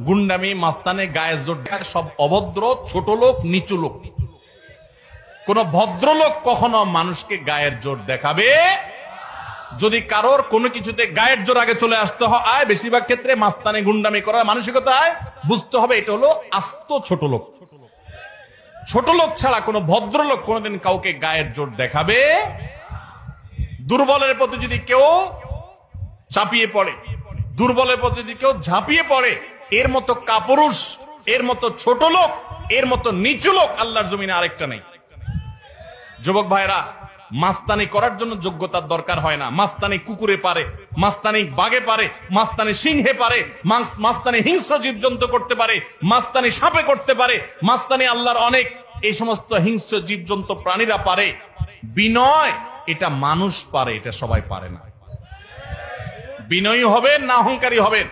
গুন্ডামি, মাস্তানে, গায়ের জোর সব অভদ্র, ছোট লোক, নিচু লোক। কোন ভদ্রলোক কখনো মানুষকে গায়ের জোর দেখাবে? যদি কারোর কোনো কিছুতে গায়ের জোর আগে চলে আসতে হয়, বেশিরভাগ ক্ষেত্রে মাস্তানে গুন্ডামি করার মানসিকতায় বুঝতে হবে এটা হলো আস্ত ছোট লোক। ছোট লোক ছাড়া কোনো ভদ্রলোক কোনোদিন কাউকে গায়ের জোর দেখাবে। দুর্বলের প্রতি যদি কেউ চাপিয়ে পড়ে, দুর্বলের প্রতি যদি কেউ ঝাঁপিয়ে পড়ে, এর মতো কাপুরুষ, এর মতো ছোট লোক, এর মতো নিচু লোক আল্লাহর জমিনে আরেকটা নেই। যুবক ভাইরা, মাস্তানি করার জন্য যোগ্যতার দরকার হয় না। মাস্তানি কুকুরে পারে, মাস্তানি বাঘে পারে, মাস্তানি সিংহে পারে, মাস্তানি হিংস্র জীবজন্তু করতে পারে, মাস্তানি সাপে করতে পারে, মাস্তানি আল্লাহর অনেক এই সমস্ত হিংস্র জীবজন্তু প্রাণীরা পারে। বিনয় এটা মানুষ পারে, এটা সবাই পারে না। বিনয়ী হবেন না অহংকারী হবেন?